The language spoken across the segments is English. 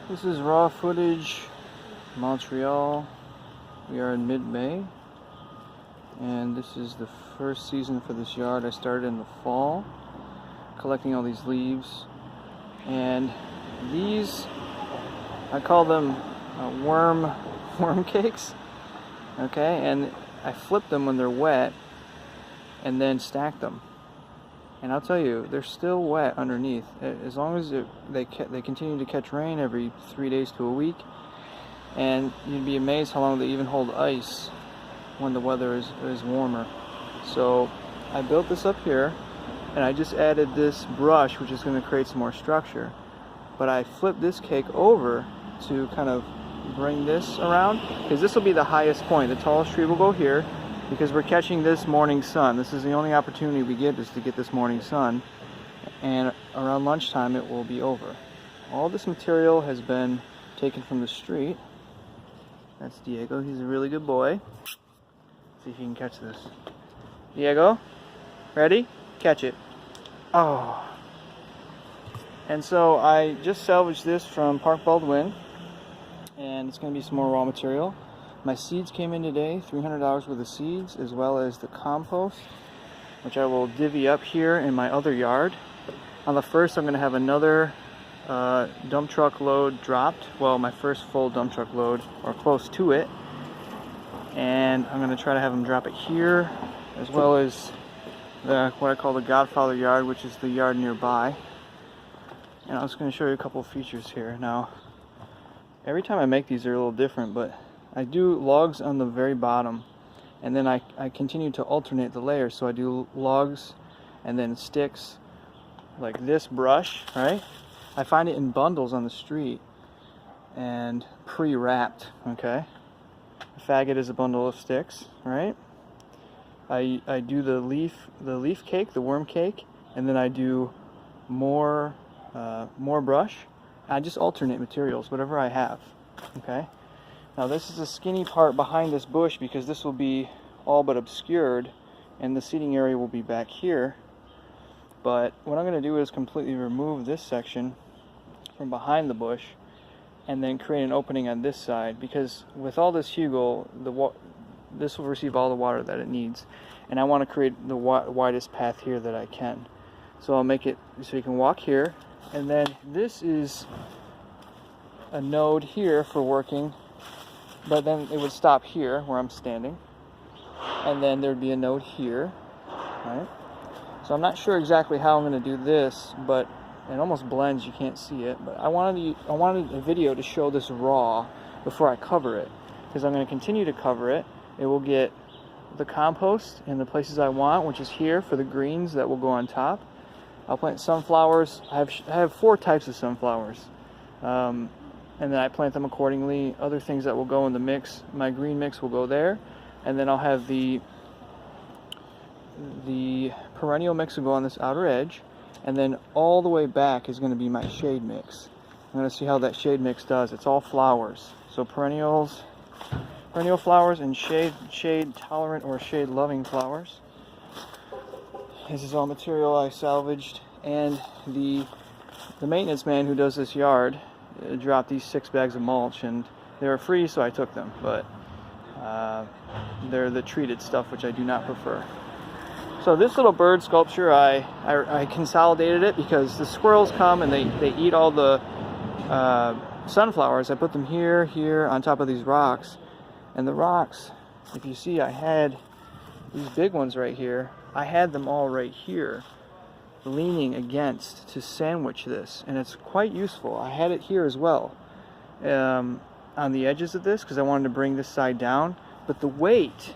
This is raw footage, Montreal. We are in mid-May, and this is the first season for this yard. I started in the fall, collecting all these leaves, and these, I call them worm cakes. Okay, and I flip them when they're wet, and then stack them. And I'll tell you, they're still wet underneath. As long as they continue to catch rain every 3 days to a week, and you'd be amazed how long they even hold ice when the weather is warmer. So I built this up here, and I just added this brush, which is going to create some more structure. But I flipped this cake over to kind of bring this around, because this will be the highest point. The tallest tree will go here, because we're catching this morning sun. This is the only opportunity we get, is to get this morning sun, and around lunchtime it will be over. All this material has been taken from the street. That's Diego. He's a really good boy. Let's see if he can catch this. Diego, ready? Catch it. Oh. And so I just salvaged this from Park Baldwin, and it's going to be some more raw material. My seeds came in today, $300 worth of seeds, as well as the compost, which I will divvy up here in my other yard. On the first, I'm going to have another dump truck load dropped. Well, my first full dump truck load, or close to it. And I'm going to try to have them drop it here, as well as what I call the Godfather yard, which is the yard nearby. And I was going to show you a couple of features here. Now, every time I make these, they're a little different, but I do logs on the very bottom, and then I continue to alternate the layers. So I do logs and then sticks, like this brush, right? I find it in bundles on the street and pre-wrapped, okay? A faggot is a bundle of sticks, right? I do the leaf cake, the worm cake, and then I do more brush. I just alternate materials, whatever I have, okay? Now this is a skinny part behind this bush, because this will be all but obscured, and the seating area will be back here. But what I'm going to do is completely remove this section from behind the bush, and then create an opening on this side, because with all this hugel, this will receive all the water that it needs, and I want to create the widest path here that I can. So I'll make it so you can walk here, and then this is a node here for working. But then it would stop here where I'm standing, and then there'd be a node here, right? So I'm not sure exactly how I'm going to do this, but it almost blends. You can't see it, but I wanted a video to show this raw before I cover it, because I'm going to continue to cover it. It will get the compost in the places I want, which is here for the greens that will go on top. I'll plant sunflowers. I have 4 types of sunflowers. And then I plant them accordingly. Other things that will go in the mix, my green mix will go there, and then I'll have the perennial mix will go on this outer edge, and then all the way back is going to be my shade mix. I'm going to see how that shade mix does. It's all flowers, so perennial flowers and shade tolerant or shade loving flowers. This is all material I salvaged, and the maintenance man who does this yard dropped these 6 bags of mulch, and they were free, so I took them, but they're the treated stuff, which I do not prefer. So this little bird sculpture, I consolidated it because the squirrels come and they eat all the sunflowers. I put them here on top of these rocks, and the rocks, if you see, I had these big ones right here. I had them all right here, leaning against to sandwich this, and it's quite useful. I had it here as well on the edges of this, because I wanted to bring this side down, but the weight,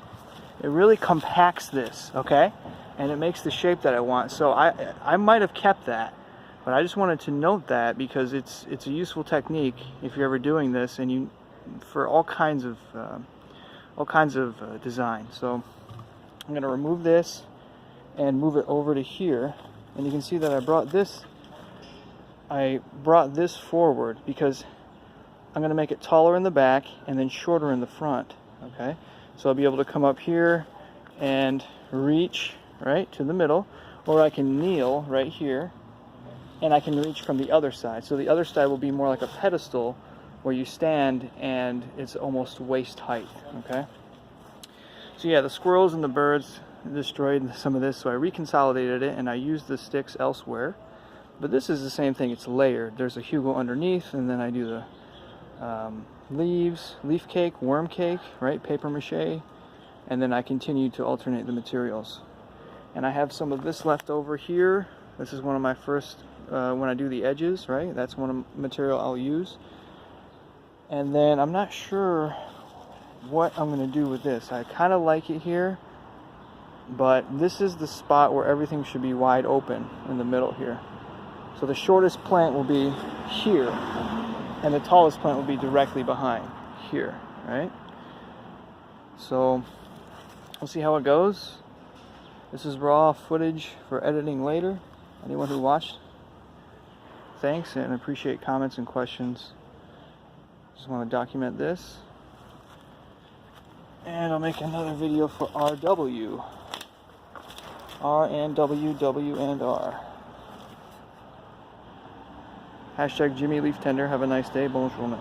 it really compacts this, okay, and it makes the shape that I want. So I might have kept that, but I just wanted to note that, because it's a useful technique if you're ever doing this, and for all kinds of design. So I'm going to remove this and move it over to here. And you can see that I brought this forward, because I'm going to make it taller in the back and then shorter in the front, okay? So I'll be able to come up here and reach right to the middle, or I can kneel right here and I can reach from the other side. So the other side will be more like a pedestal where you stand and it's almost waist height, okay? So yeah, the squirrels and the birds destroyed some of this, so I reconsolidated it and I used the sticks elsewhere. But this is the same thing, it's layered. There's a Hugo underneath, and then I do the leaves, leaf cake, worm cake, right, paper mache, and then I continue to alternate the materials. And I have some of this left over here. This is one of my first, when I do the edges, right, that's one material I'll use. And then I'm not sure what I'm going to do with this. I kind of like it here, but this is the spot where everything should be wide open in the middle here. So the shortest plant will be here, and the tallest plant will be directly behind here, right? So we'll see how it goes. This is raw footage for editing later. Anyone who watched, thanks, and appreciate comments and questions. Just want to document this. And I'll make another video for RW. R and W, W and R. Hashtag Jimmy Leaf Tender. Have a nice day. Bonjour.